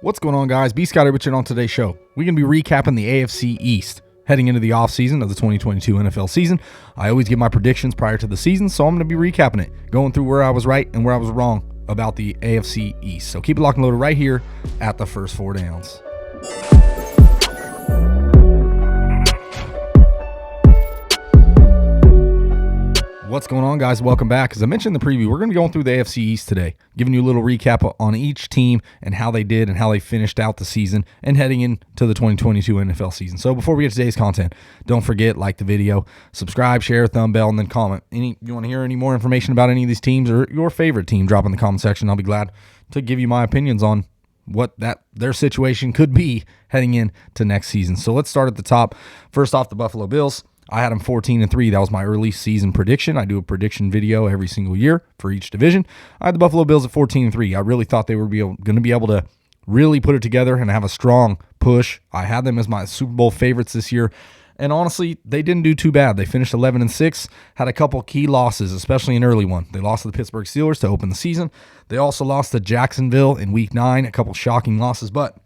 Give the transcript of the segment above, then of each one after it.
What's going on, guys? B. Scott Richard on today's show. We're going to be recapping the AFC East heading into the offseason of the 2022 NFL season. I always give my predictions prior to the season, so I'm going to be recapping it, going through where I was right and where I was wrong about the AFC East. So keep it locked and loaded right here at the First Four Downs. What's going on, guys? Welcome back. As I mentioned in the preview, we're going to be going through the AFC East today, giving you a little recap on each team and how they did and how they finished out the season and heading into the 2022 NFL season. So before we get to today's content, don't forget, like the video, subscribe, share, thumb bell, and then comment. You want to hear any more information about any of these teams or your favorite team, drop in the comment section. I'll be glad to give you my opinions on what their situation could be heading into next season. So let's start at the top. First off, the Buffalo Bills. I had them 14-3. That was my early season prediction. I do a prediction video every single year for each division. I had the Buffalo Bills at 14-3. I really thought they were going to be able to really put it together and have a strong push. I had them as my Super Bowl favorites this year. And honestly, they didn't do too bad. They finished 11-6, had a couple key losses, especially an early one. They lost to the Pittsburgh Steelers to open the season. They also lost to Jacksonville in Week 9, a couple shocking losses. But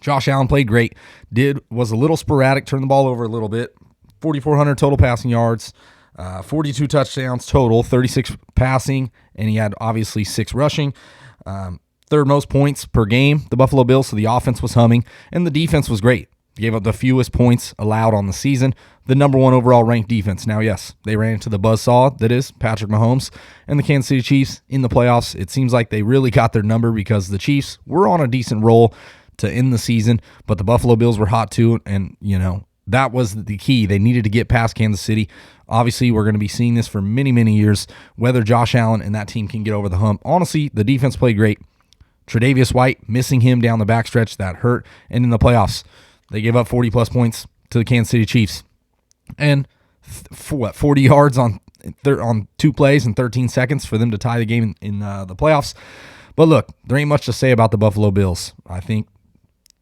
Josh Allen played great. Was a little sporadic, turned the ball over a little bit. 4,400 total passing yards, 42 touchdowns total, 36 passing, and he had obviously 6 rushing. Third most points per game, the Buffalo Bills, so the offense was humming, and the defense was great. Gave up the fewest points allowed on the season. The number 1 overall ranked defense. Now, yes, they ran into the buzzsaw that is Patrick Mahomes and the Kansas City Chiefs in the playoffs. It seems like they really got their number because the Chiefs were on a decent roll to end the season, but the Buffalo Bills were hot too, and, that was the key. They needed to get past Kansas City. Obviously, we're going to be seeing this for many, many years, whether Josh Allen and that team can get over the hump. Honestly, the defense played great. Tre'Davious White, missing him down the backstretch, that hurt. And in the playoffs, they gave up 40-plus points to the Kansas City Chiefs. And 40 yards on 2 plays in 13 seconds for them to tie the game in the playoffs. But look, there ain't much to say about the Buffalo Bills. I think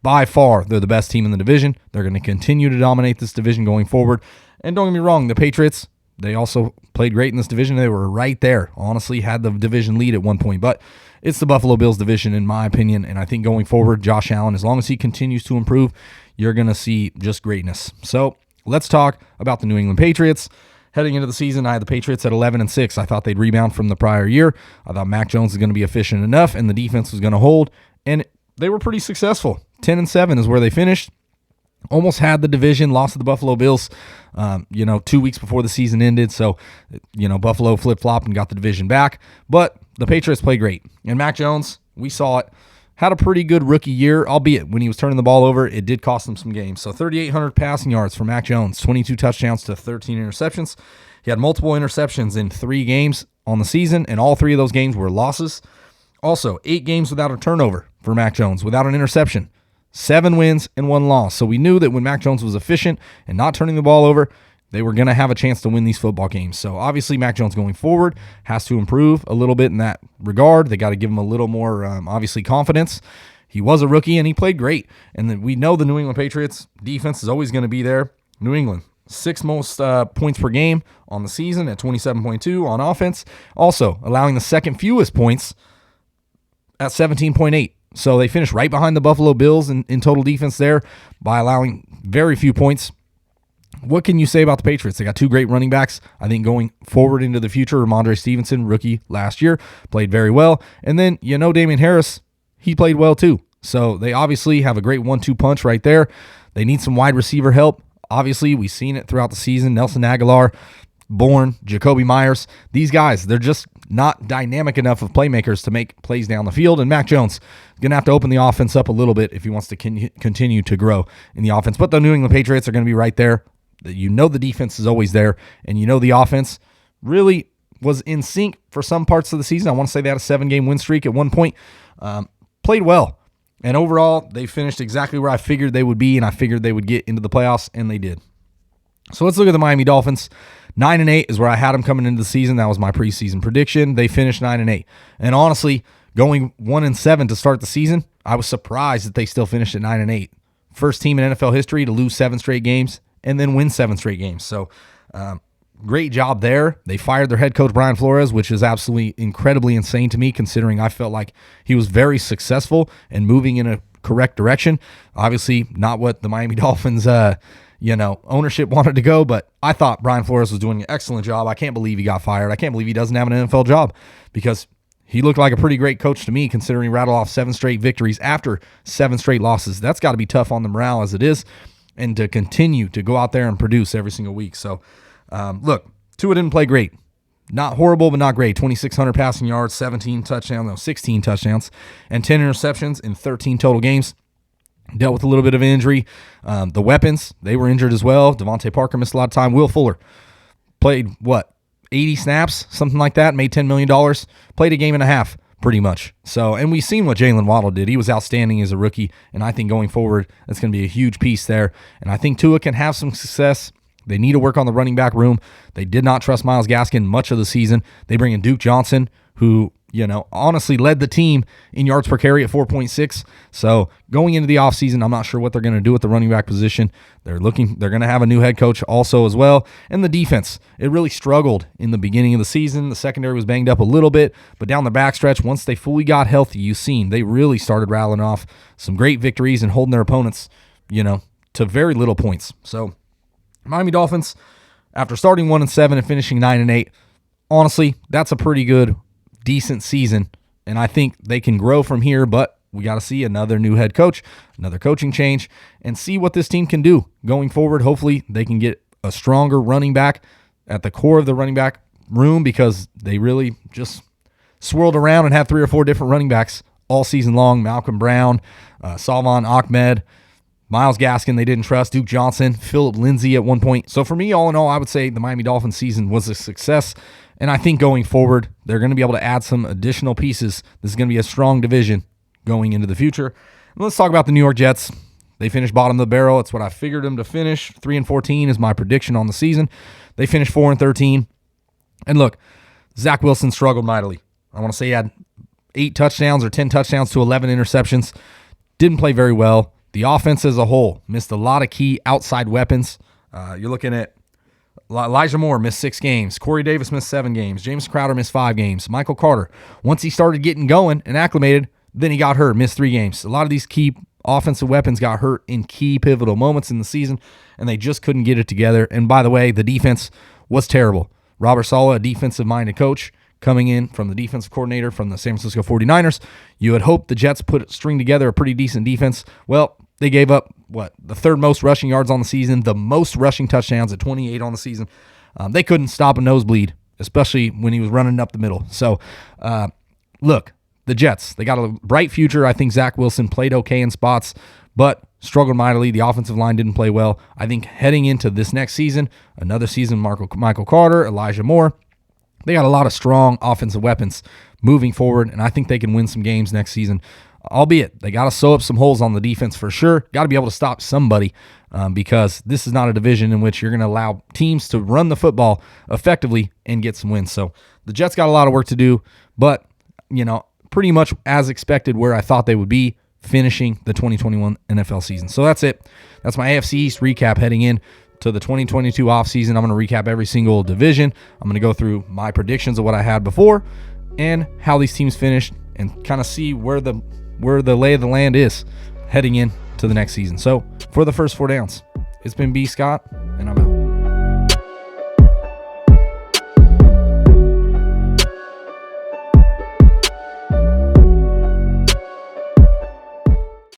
by far, they're the best team in the division. They're going to continue to dominate this division going forward. And don't get me wrong, the Patriots, they also played great in this division. They were right there. Honestly, had the division lead at one point. But it's the Buffalo Bills division, in my opinion. And I think going forward, Josh Allen, as long as he continues to improve, you're going to see just greatness. So let's talk about the New England Patriots. Heading into the season, I had the Patriots at 11-6. I thought they'd rebound from the prior year. I thought Mac Jones was going to be efficient enough, and the defense was going to hold. And they were pretty successful. 10-7 is where they finished. Almost had the division, lost to the Buffalo Bills, 2 weeks before the season ended. So, Buffalo flip-flopped and got the division back. But the Patriots played great. And Mac Jones, we saw it, had a pretty good rookie year, albeit when he was turning the ball over, it did cost him some games. So 3,800 passing yards for Mac Jones, 22 touchdowns to 13 interceptions. He had multiple interceptions in 3 games on the season, and all 3 of those games were losses. Also, 8 games without a turnover for Mac Jones, without an interception. 7 wins and 1 loss. So we knew that when Mac Jones was efficient and not turning the ball over, they were going to have a chance to win these football games. So obviously Mac Jones going forward has to improve a little bit in that regard. They got to give him a little more, obviously, confidence. He was a rookie and he played great. And then we know the New England Patriots defense is always going to be there. New England, 6th most points per game on the season at 27.2 on offense. Also allowing the 2nd fewest points at 17.8. So they finished right behind the Buffalo Bills in total defense there by allowing very few points. What can you say about the Patriots? They got 2 great running backs. I think going forward into the future, Ramondre Stevenson, rookie last year, played very well. And then, Damian Harris, he played well too. So they obviously have a great 1-2 punch right there. They need some wide receiver help. Obviously, we've seen it throughout the season. Nelson Aguilar, Bourne, Jacoby Myers, these guys, they're just not dynamic enough of playmakers to make plays down the field. And Mac Jones is going to have to open the offense up a little bit if he wants to continue to grow in the offense. But the New England Patriots are going to be right there. The defense is always there, and the offense really was in sync for some parts of the season. I want to say they had a 7-game win streak at one point. Played well. And overall, they finished exactly where I figured they would be, and I figured they would get into the playoffs, and they did. So let's look at the Miami Dolphins. 9-8 is where I had them coming into the season. That was my preseason prediction. They finished 9-8. And honestly, going 1-7 to start the season, I was surprised that they still finished at 9-8. First team in NFL history to lose 7 straight games and then win 7 straight games. So great job there. They fired their head coach, Brian Flores, which is absolutely incredibly insane to me, considering I felt like he was very successful and moving in a correct direction. Obviously, not what the Miami Dolphins, ownership wanted to go, but I thought Brian Flores was doing an excellent job. I can't believe he got fired. I can't believe he doesn't have an NFL job, because he looked like a pretty great coach to me, considering he rattled off 7 straight victories after 7 straight losses. That's got to be tough on the morale as it is, and to continue to go out there and produce every single week. So, look, Tua didn't play great. Not horrible, but not great. 2,600 passing yards, 16 touchdowns, and 10 interceptions in 13 total games. Dealt with a little bit of injury. The weapons, they were injured as well. Devontae Parker missed a lot of time. Will Fuller played, 80 snaps, something like that, made $10 million. Played a game and a half, pretty much. So, and we've seen what Jalen Waddle did. He was outstanding as a rookie, and I think going forward, that's going to be a huge piece there. And I think Tua can have some success. They need to work on the running back room. They did not trust Myles Gaskin much of the season. They bring in Duke Johnson, who, honestly led the team in yards per carry at 4.6. So going into the offseason, I'm not sure what they're going to do with the running back position. They're going to have a new head coach also as well. And the defense, it really struggled in the beginning of the season. The secondary was banged up a little bit, but down the backstretch, once they fully got healthy, you've seen they really started rattling off some great victories and holding their opponents, to very little points. So Miami Dolphins, after starting 1-7 and finishing 9-8, honestly, that's a pretty good, decent season, and I think they can grow from here, but we got to see another new head coach, another coaching change, and see what this team can do going forward. Hopefully, they can get a stronger running back at the core of the running back room, because they really just swirled around and had 3 or 4 different running backs all season long. Malcolm Brown, Salvon Ahmed, Myles Gaskin, they didn't trust. Duke Johnson, Phillip Lindsay at one point. So for me, all in all, I would say the Miami Dolphins season was a success. And I think going forward, they're going to be able to add some additional pieces. This is going to be a strong division going into the future. And let's talk about the New York Jets. They finished bottom of the barrel. It's what I figured them to finish. 3-14 is my prediction on the season. They finished 4-13. And look, Zach Wilson struggled mightily. I want to say he had 8 touchdowns or 10 touchdowns to 11 interceptions. Didn't play very well. The offense as a whole missed a lot of key outside weapons. You're looking at Elijah Moore missed 6 games. Corey Davis missed 7 games. James Crowder missed 5 games. Michael Carter, once he started getting going and acclimated, then he got hurt, missed 3 games. A lot of these key offensive weapons got hurt in key pivotal moments in the season, and they just couldn't get it together. And by the way, the defense was terrible. Robert Saleh, a defensive-minded coach, coming in from the defensive coordinator from the San Francisco 49ers. You had hoped the Jets string together a pretty decent defense. Well, they gave up, the 3rd most rushing yards on the season, the most rushing touchdowns at 28 on the season. They couldn't stop a nosebleed, especially when he was running up the middle. So, look, the Jets, they got a bright future. I think Zach Wilson played okay in spots, but struggled mightily. The offensive line didn't play well. I think heading into this next season, another season, Michael Carter, Elijah Moore, they got a lot of strong offensive weapons moving forward, and I think they can win some games next season. Albeit, they got to sew up some holes on the defense for sure. Got to be able to stop somebody, because this is not a division in which you're going to allow teams to run the football effectively and get some wins. So the Jets got a lot of work to do, but, pretty much as expected where I thought they would be finishing the 2021 NFL season. So that's it. That's my AFC East recap heading in to the 2022 offseason. I'm going to recap every single division. I'm going to go through my predictions of what I had before and how these teams finished, and kind of see where the lay of the land is heading in to the next season. So for the first 4 downs, it's been B. Scott, and I'm out.